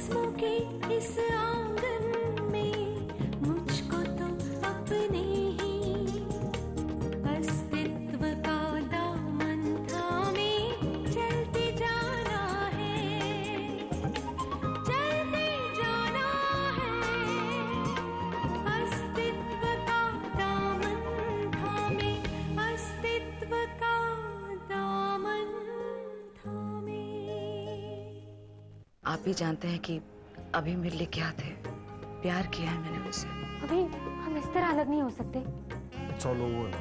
जिस्मों के इस आंगन में मुझको तो अपने ही अस्तित्व का दामन थामे चलते जाना है, चलते जाना है। अस्तित्व का दामन थामे, अस्तित्व का दामन थामे। आप भी जानते हैं कि अभी मेरे लिए क्या थे। प्यार किया है मैंने उससे। अभी हम इस तरह अलग नहीं हो सकते। चलो वो ना।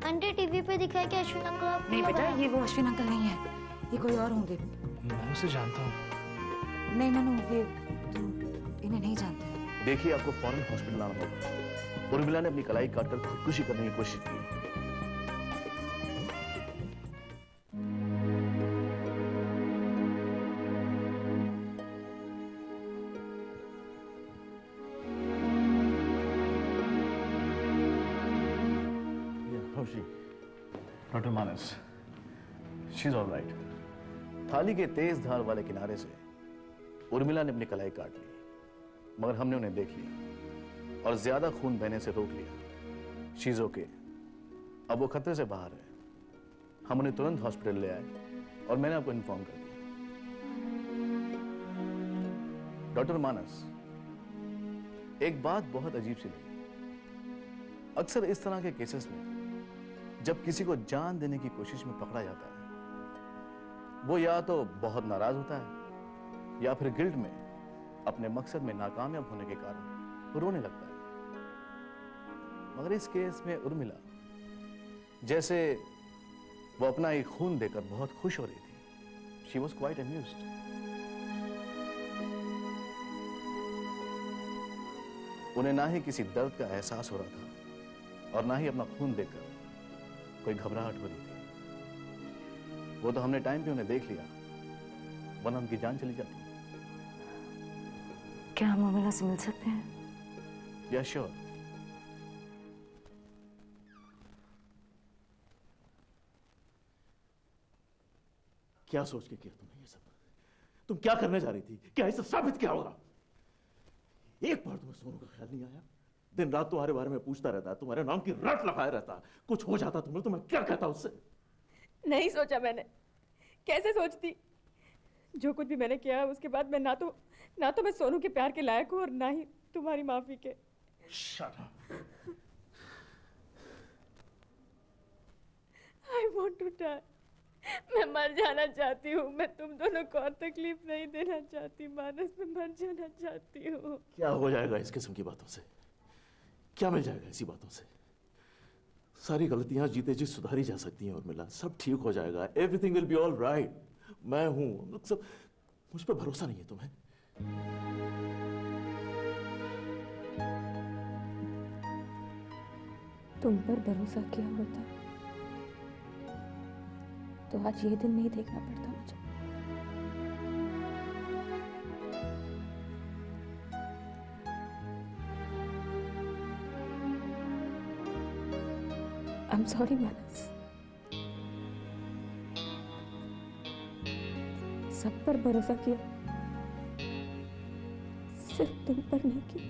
आंटी टीवी पे दिखाया कि अश्विन अंकल आपको नहीं बेटा, ये वो अश्विन अंकल नहीं है, ये कोई और होंगे। मैं उसे जानता हूँ। नहीं ननू, ये तुम इन्हें नहीं जानते। देखिए, आपको फौरन हॉस्पिटल लाना होगा। उर्मिला ने अपनी कलाई काटकर खुदकुशी करने की कोशिश की। Doctor Manas, she is all right. थाली के तेज धार वाले किनारे से उर्मिला ने अपनी कलाई काट ली, मगर हमने उन्हें देख लिया और ज्यादा खून बहने से रोक लिया। शी इज ओके, अब वो खतरे से बाहर है। हम उन्हें तुरंत हॉस्पिटल ले आए और मैंने आपको इन्फॉर्म कर दिया। डॉक्टर मानस, एक बात बहुत अजीब सी लगी। अक्सर इस तरह के केसेस में जब किसी को जान देने की कोशिश में पकड़ा जाता है, वो या तो बहुत नाराज होता है या फिर गिल्ट में अपने मकसद में नाकामयाब होने के कारण रोने लगता है। मगर इस केस में उर्मिला जैसे वो अपना ही खून देकर बहुत खुश हो रही थी। She was quite amused. उन्हें ना ही किसी दर्द का एहसास हो रहा था और ना ही अपना खून देकर कोई घबराहट हो रही थी। वो तो हमने टाइम पे उन्हें देख लिया, वरना उनकी जान चली जाती। क्या हम उर्मिला से मिल सकते हैं? या श्योर। क्या सोच के किया तुमने ये सब? तुम क्या करने जा रही थी? क्या इससे साबित क्या होगा? एक बार तुम्हें सोनू का ख्याल नहीं आया? दिन रात तुम्हारे बारे में पूछता रहता, तुम्हारे नाम की रट लगाए रहता। कुछ हो जाता तुम्हें तो मैं क्या कहता उससे? नहीं सोचा मैंने। कैसे सोचती? जो कुछ भी मैंने किया उसके बाद मैं ना तो मैं सोनू के प्यार के लायक हूँ और ना ही तुम्हारी माफी के। Shut up. I want to die. मैं मर जाना चाहती हूँ। मैं तुम दोनों को और तकलीफ नहीं देना चाहती मानस। मैं मर जाना चाहती हूँ। क्या हो जाएगा इस किस्म की बातों से? क्या मिल जाएगा ऐसी बातों से? सारी गलतियां जीते जी सुधारी जा सकती हैं उर्मिला। सब ठीक हो जाएगा। Everything will be all right. मैं हूं सब। मुझ पर भरोसा नहीं है तुम्हें? तुम पर भरोसा किया होता तो आज ये दिन नहीं देखना पड़ता मुझे। I'm sorry मानस। सब पर भरोसा किया, सिर्फ तुम पर नहीं किया।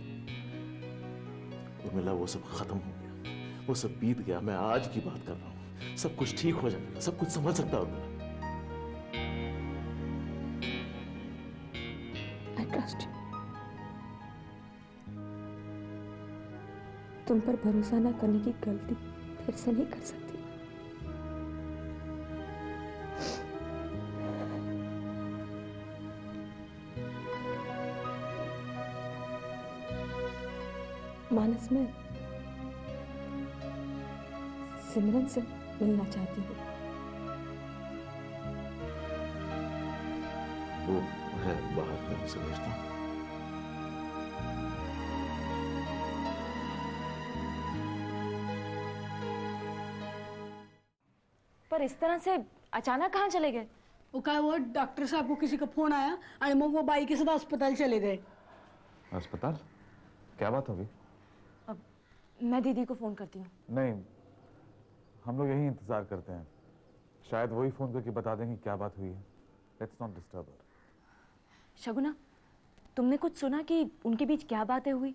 उर्मिला, वो सब खत्म हो गया, वो सब बीत गया। मैं आज की बात कर रहा हूँ। सब कुछ ठीक हो जाएगा, सब कुछ संभल सकता है उर्मिला। I trust you। तुम पर भरोसा न करने की गलती फिर से नहीं कर सकती। मानस, में सिमरन से मिलना चाहती हूँ। वो है बाहर, मैं उसे भेजता हूँ। पर इस तरह से अचानक कहाँ चले गए? वो क्या, वो डॉक्टर साहब को किसी का फोन आया और वो बाई के साथ अस्पताल चले गए। अस्पताल? क्या बात होगी? अब मैं दीदी को फोन करती हूँ। नहीं, हम लोग यही इंतजार करते हैं। शायद वही फोन करके बता देंगे क्या बात हुई है। Let's not disturb her. Shaguna, तुमने कुछ सुना कि उनके बीच क्या बातें हुई?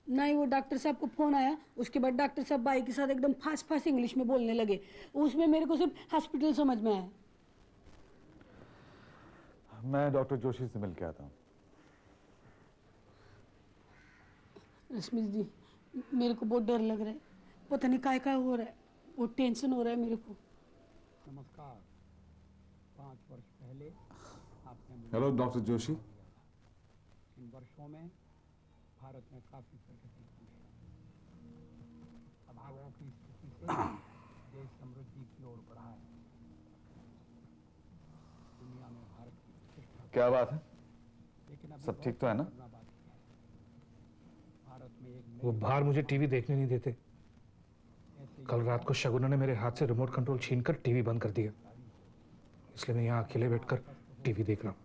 नहीं, वो डॉक्टर साहब को फोन आया, उसके बाद डॉक्टर साहब बाई के साथ एकदम फास्ट फास्ट इंग्लिश में बोलने लगे। उसमें मेरे को सिर्फ हॉस्पिटल समझ में आया। मैं डॉक्टर जोशी से मिल के आता हूँ। रश्मि जी, मेरे को बहुत डर लग रहा है, पता नहीं काय काय हो रहा है, वो टेंशन हो रहा है मेरे को। नमस्कार। 5 वर्ष पहले आपने हेलो डॉक्टर जोशी। इन वर्षों में भारत में काफी प्रगति हुई है। अभावों की स्थिति से देश समृद्धि की ओर बढ़ा है। दुनिया में भारत की प्रतिष्ठा। क्या बात है? लेकिन सब ठीक तो है ना? भारत में एक वो बाहर मुझे टीवी देखने नहीं देते। कल रात को शगुना ने मेरे हाथ से रिमोट कंट्रोल छीनकर टीवी बंद कर दिया, इसलिए मैं यहाँ अकेले बैठकर टीवी देख रहा हूँ।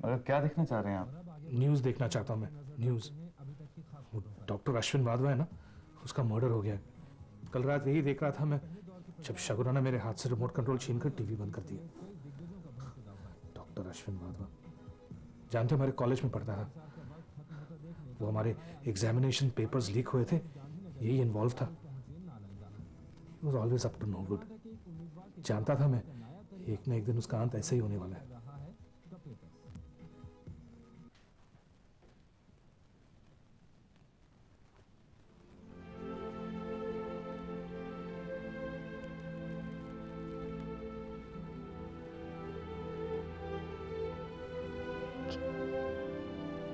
मगर क्या देखना चाह रहे हैं आप? न्यूज़ देखना चाहता हूँ मैं, न्यूज़। वो डॉक्टर अश्विन वाधवा है ना, उसका मर्डर हो गया है। कल रात यही देख रहा था मैं जब शगुना ने मेरे हाथ से रिमोट कंट्रोल छीनकर टीवी बंद कर दिया। डॉक्टर अश्विन वाधवा, जानते हो हमारे कॉलेज में पढ़ता था। वो हमारे एग्जामिनेशन पेपर्स लीक हुए थे, यही इन्वॉल्व था। He was always up to no good। जानता था मैं एक न एक दिन उसका अंत ऐसे ही होने वाला है।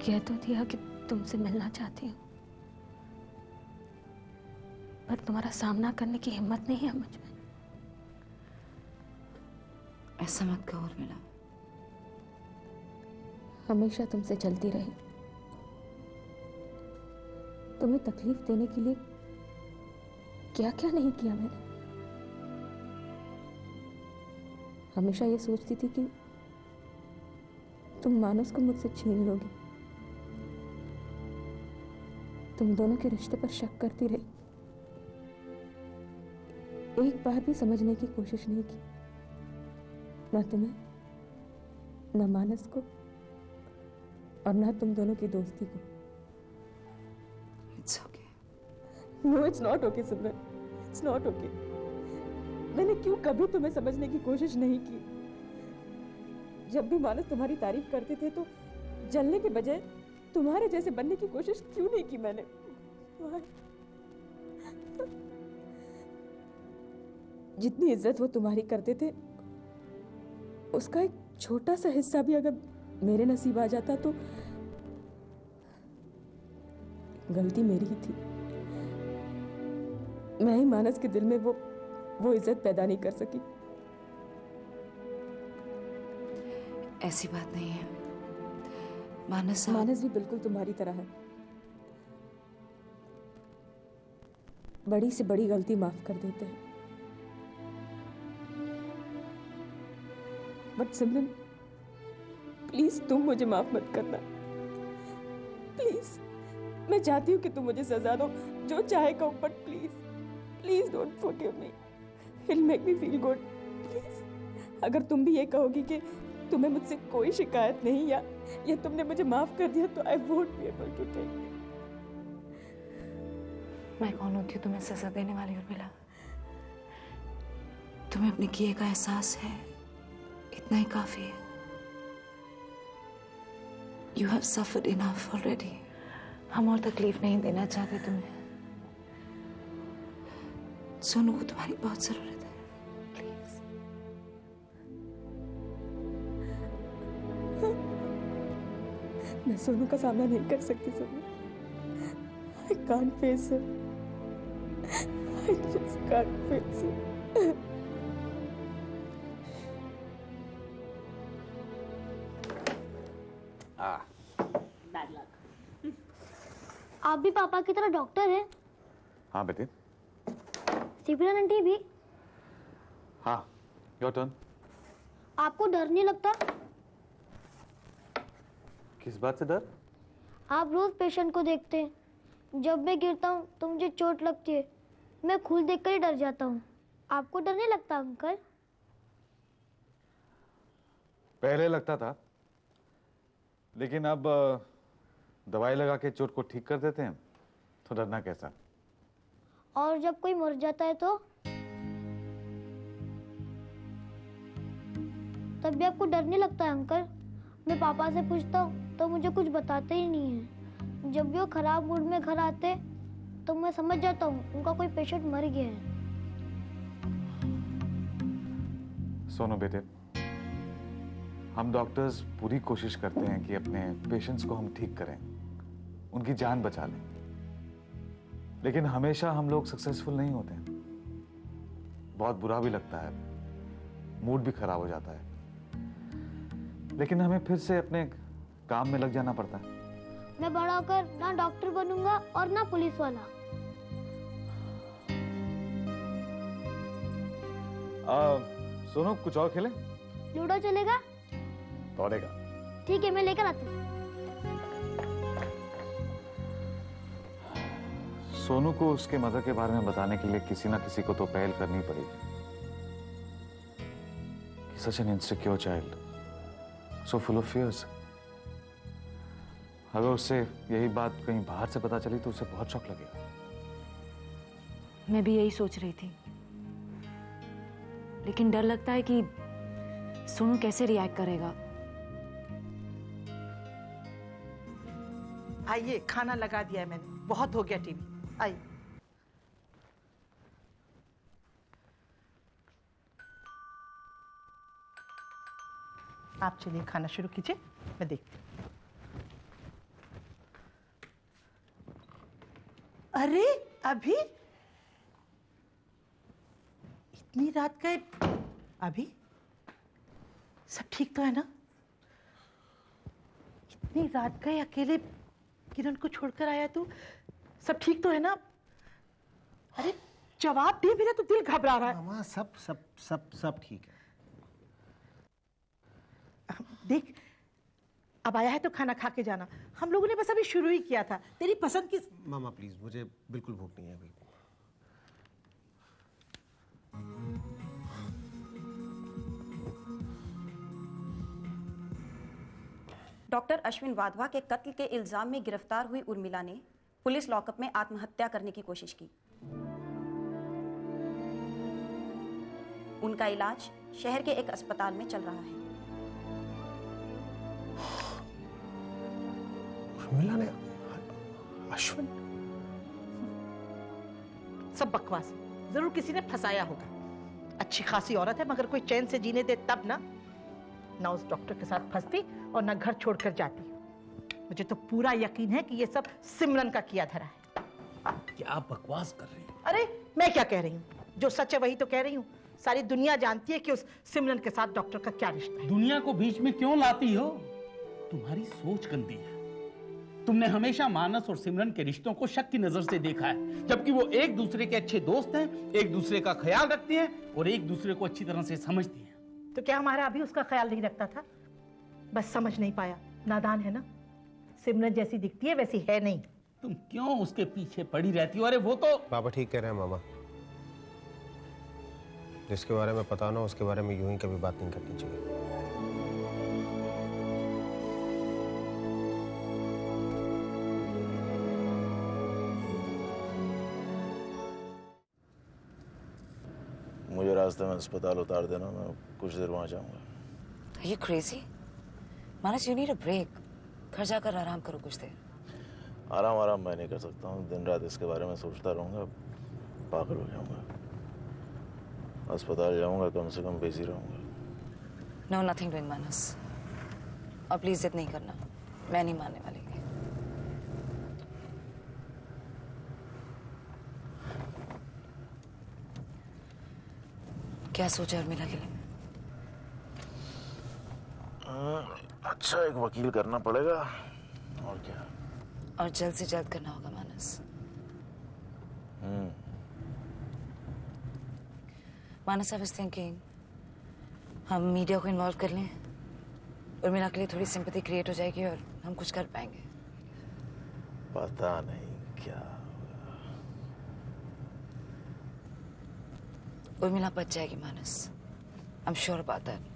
कह तो दिया कि तुमसे मिलना चाहती हूँ, पर तुम्हारा सामना करने की हिम्मत नहीं है मुझ में। ऐसा मत कहो उर्मिला। हमेशा तुमसे चलती रही, तुम्हें तकलीफ देने के लिए क्या क्या नहीं किया मैंने। हमेशा ये सोचती थी कि तुम मानस को मुझसे छीन लोगी, तुम दोनों के रिश्ते पर शक करती रही, एक बार भी समझने की कोशिश नहीं की, ना तुम्हें, ना मानस को, और ना तुम दोनों की दोस्ती को। It's okay। No, it's not okay, Simran. It's not okay। मैंने क्यों कभी तुम्हें समझने की कोशिश नहीं की? जब भी मानस तुम्हारी तारीफ करते थे तो जलने के बजाय तुम्हारे जैसे बनने की कोशिश क्यों नहीं की मैंने? जितनी इज्जत वो तुम्हारी करते थे, उसका एक छोटा सा हिस्सा भी अगर मेरे नसीब आ जाता तो गलती मेरी ही थी। मैं ही मानस के दिल में वो इज्जत पैदा नहीं कर सकी। ऐसी बात नहीं है। मानस भी बिल्कुल तुम्हारी तरह है। बड़ी से बड़ी गलती माफ कर देते हैं, बट सिमरन प्लीज तुम मुझे माफ मत करना। प्लीज, मैं चाहती हूँ कि तुम मुझे सजा दो, जो चाहे कहो, but please please don't forgive me. It make me feel good. Please, अगर तुम भी ये कहोगी कि तुम्हें मुझसे कोई शिकायत नहीं या तुमने मुझे माफ कर दिया, तो I won't be able to take. मैं कौन होती हूँ तुम्हें सजा देने वाली उर्मिला? तुम्हें अपने किए का एहसास है, इतना ही काफी है। You have suffered enough already। हम और तकलीफ नहीं देना चाहते तुम्हें। सोनू को तुम्हारी बहुत जरूरत है, प्लीज। मैं सोनू का सामना नहीं कर सकती Sonu. I can't face it। I just can't face it। Bad luck. आप भी पापा की तरह डॉक्टर हैं? हाँ बेटे। सिमरन आंटी भी? हाँ, योर टर्न। आपको डर नहीं लगता? किस बात से डर? आप रोज पेशेंट को देखते हैं, जब मैं गिरता हूँ तो मुझे चोट लगती है, मैं खून देखकर ही डर जाता हूँ। आपको डर नहीं लगता अंकल? पहले लगता था, लेकिन अब दवाई लगा के चोट को ठीक कर देते हैं तो डरना कैसा। और जब कोई मर जाता है तो तब भी आपको डर नहीं लगता है अंकल? मैं पापा से पूछता हूँ तो मुझे कुछ बताते ही नहीं है। जब भी वो खराब मूड में घर आते तो मैं समझ जाता हूँ उनका कोई पेशेंट मर गया है। सोनू बेटे, हम डॉक्टर्स पूरी कोशिश करते हैं कि अपने पेशेंट्स को हम ठीक करें, उनकी जान बचा लें, लेकिन हमेशा हम लोग सक्सेसफुल नहीं होते हैं। बहुत बुरा भी लगता है, मूड भी खराब हो जाता है, लेकिन हमें फिर से अपने काम में लग जाना पड़ता है। मैं बड़ा होकर ना डॉक्टर बनूंगा और ना पुलिस वाला। सोनू, कुछ और खेलें? लूडो चलेगा? दौड़ेगा। ठीक है, मैं लेकर आती हूँ। सोनू को उसके मदर के बारे में बताने के लिए किसी ना किसी को तो पहल करनी पड़ेगी। Such an insecure child, so full of fears. अगर उससे यही बात कहीं बाहर से पता चली तो उसे बहुत शॉक लगेगा। मैं भी यही सोच रही थी, लेकिन डर लगता है कि सोनू कैसे रिएक्ट करेगा। आइए, खाना लगा दिया है मैंने, बहुत हो गया टीवी। आइए। आप चलिए खाना शुरू कीजिए, मैं देखती हूँ। अरे अभी इतनी रात का अभी सब ठीक तो है ना? इतनी रात का अकेले किरण को छोड़कर आया तू, सब ठीक तो है ना? अरे जवाब दे, मेरा तो दिल घबरा रहा है। मामा सब सब सब सब ठीक है। देख, अब आया है तो खाना खा के जाना। हम लोगों ने बस अभी शुरू ही किया था। तेरी पसंद की। मामा प्लीज, मुझे बिल्कुल भूख नहीं है अभी। डॉक्टर अश्विन वाधवा के कत्ल के इल्जाम में गिरफ्तार हुई उर्मिला ने पुलिस लॉकअप में आत्महत्या करने की कोशिश की। उनका इलाज शहर के एक अस्पताल में चल रहा है। उर्मिला ने अश्विन? सब बकवास है, जरूर किसी ने फंसाया होगा। अच्छी खासी औरत है, मगर कोई चैन से जीने दे तब ना उस डॉक्टर के साथ फंसती और ना घर छोड़कर जाती। मुझे तो पूरा यकीन है कि ये सब सिमरन का किया धरा है। क्या बकवास कर रही है? अरे मैं क्या कह रही हूँ, जो सच है वही तो कह रही हूँ। सारी दुनिया जानती है कि उस सिमरन के साथ डॉक्टर का क्या रिश्ता है। दुनिया को बीच में क्यों लाती हो? तुम्हारी सोच गंदी है। तुमने हमेशा मानस और सिमरन के रिश्तों को शक की नजर से देखा है, जबकि वो एक दूसरे के अच्छे दोस्त हैं, एक दूसरे का ख्याल रखते हैं और एक दूसरे को अच्छी तरह से समझती हैं। तो क्या हमारा अभी उसका ख्याल नहीं रखता था? बस समझ नहीं पाया, नादान है ना। सिमरन जैसी दिखती है वैसी है नहीं। तुम क्यों उसके पीछे पड़ी रहती हो? अरे वो तो। पापा ठीक कह रहे हैं मामा। जिसके बारे में पता ना उसके बारे में यूं ही कभी बात नहीं करनी चाहिए। मुझे रास्ते में अस्पताल उतार देना, मैं कुछ देर वहां जाऊंगा। Are you crazy? Manas, you need a break. घर जाकर आराम करो कुछ देर। आराम मैं नहीं कर सकता हूँ, दिन रात इसके बारे में सोचता रहूंगा, पागल हो जाऊंगा। अस्पताल जाऊंगा, कम से कम बिजी रहूंगा। No, nothing doing, मानस। और प्लीज जिद नहीं करना, मैं नहीं मानने वाली। क्या सोचा उर्मिला के लिए? अच्छा, एक वकील करना पड़ेगा और क्या। और जल्द से जल्द करना होगा मानस। मानस, आई वाज थिंकिंग हम मीडिया को इन्वॉल्व कर लें। उर्मिला के लिए थोड़ी सिंपैथी क्रिएट हो जाएगी और हम कुछ कर पाएंगे। पता नहीं क्या। उर्मिला बच जाएगी Manas. I am sure about that.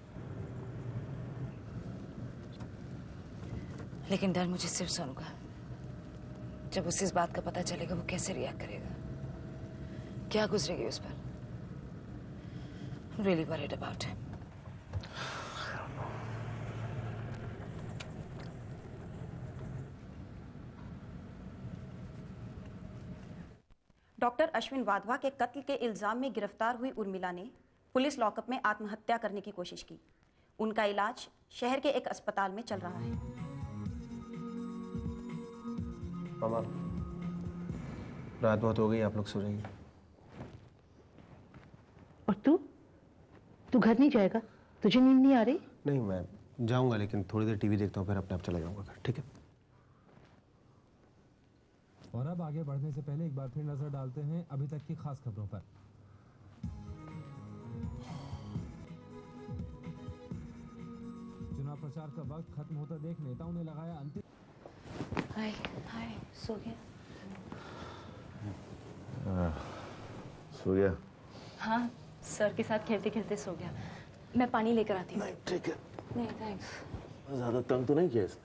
लेकिन डर मुझे सिर्फ सोनू का। जब उसे इस बात का पता चलेगा वो कैसे रिएक्ट करेगा, क्या गुजरेगी उस पर। I'm really worried about him. Doctor Ashwin Wadhwa के कत्ल के इल्जाम में गिरफ्तार हुई उर्मिला ने पुलिस लॉकअप में आत्महत्या करने की कोशिश की। उनका इलाज शहर के एक अस्पताल में चल रहा है। मामा, रात बहुत हो गई, आप लोग सो जाइए। और तू घर नहीं जाएगा? तुझे नींद नहीं आ रही? नहीं, मैं जाऊंगा, लेकिन थोड़ी देर टीवी देखता हूँ, फिर अपने आप चला जाऊंगा घर। ठीक है? और अब आगे बढ़ने से पहले एक बार फिर नजर डालते हैं अभी तक की खास खबरों पर। चुनाव प्रचार का वक्त खत्म होता देख नेताओं ने लगाया अंतिम। हाय हाय, सो गया? सो गया? हाँ, सर के साथ खेलते खेलते सो गया। मैं पानी लेकर आती हूँ। नहीं, ठीक है। नहीं, थैंक्स। ज्यादा तंग तो नहीं किया इसने?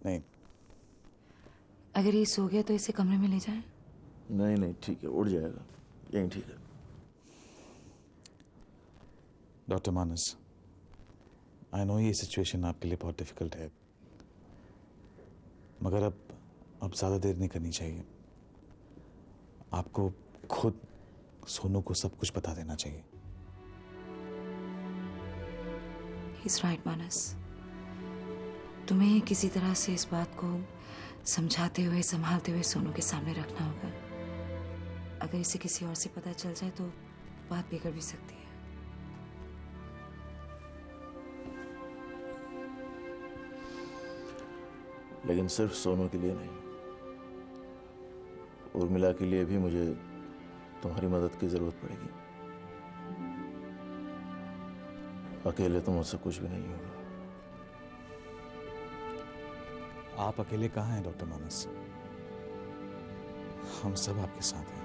नहीं। अगर ये सो गया तो इसे कमरे में ले जाएं? नहीं नहीं, ठीक है, उड़ जाएगा, यही ठीक है। डॉक्टर मानस, आई नो ये सिचुएशन आपके लिए बहुत डिफिकल्ट है, मगर अब ज्यादा देर नहीं करनी चाहिए। आपको खुद सोनू को सब कुछ बता देना चाहिए। He's right, मानस। तुम्हें किसी तरह से इस बात को समझाते हुए, संभालते हुए सोनू के सामने रखना होगा। अगर इसे किसी और से पता चल जाए तो बात बिगड़ भी सकती है। लेकिन सिर्फ सोनू के लिए नहीं, उर्मिला के लिए भी मुझे तुम्हारी मदद की जरूरत पड़ेगी। अकेले तो मुझसे कुछ भी नहीं होगा। आप अकेले कहाँ हैं डॉक्टर मानस? हम सब आपके साथ हैं।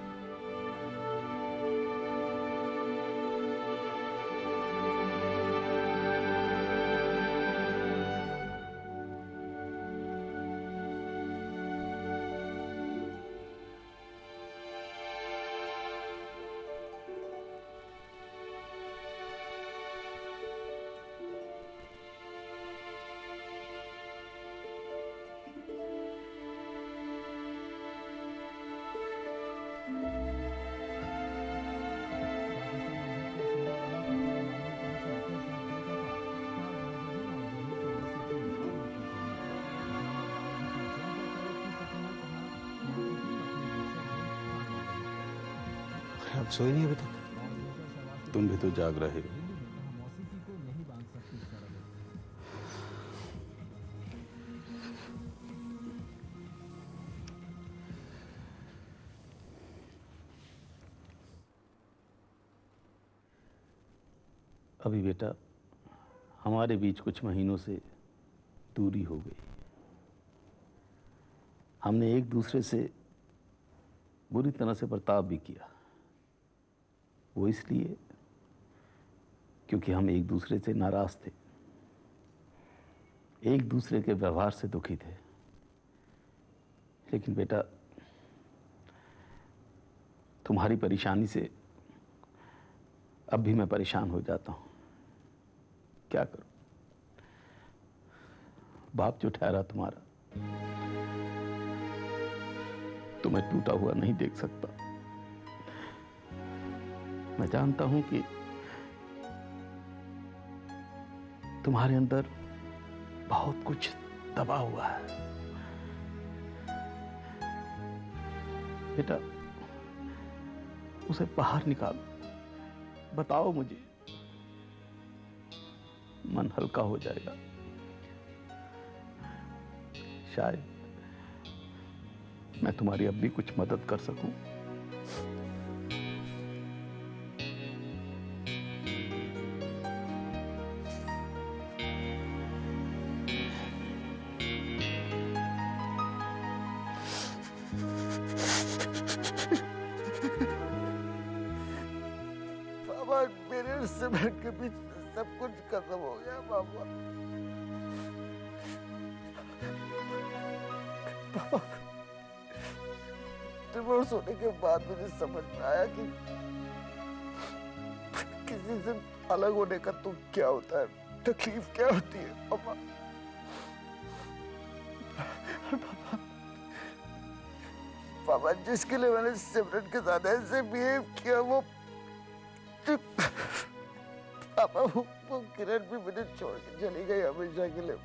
आप सोए नहीं अभी तक? तुम भी तो जाग रहे हो। अभी बेटा, हमारे बीच कुछ महीनों से दूरी हो गई। हमने एक दूसरे से बुरी तरह से बर्ताव भी किया। वो इसलिए क्योंकि हम एक दूसरे से नाराज थे, एक दूसरे के व्यवहार से दुखी थे। लेकिन बेटा, तुम्हारी परेशानी से अब भी मैं परेशान हो जाता हूं। क्या करूं? बाप जो ठहरा तुम्हारा, तुम्हें टूटा हुआ नहीं देख सकता। मैं जानता हूं कि तुम्हारे अंदर बहुत कुछ दबा हुआ है। बेटा, उसे बाहर निकालो, बताओ मुझे, मन हल्का हो जाएगा। शायद मैं तुम्हारी अब भी कुछ मदद कर सकूं। बाबा, मेरे सिमरन के बीच सब कुछ खत्म हो गया बाबा। पापा डिवोर्स होने के बाद मुझे समझ में आया कि किसी से अलग होने का तो क्या होता है, तकलीफ क्या होती है पापा। पापा जिसके लिए मैंने सिमरन के साथ ऐसे बिहेव किया वो पापा वो किरण भी मुझे छोड़ के चली गई हमेशा के लिए।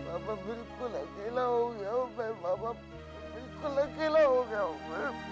पापा बिल्कुल अकेला हो गया हूँ मैं, पापा बिल्कुल अकेला हो गया हूँ मैं।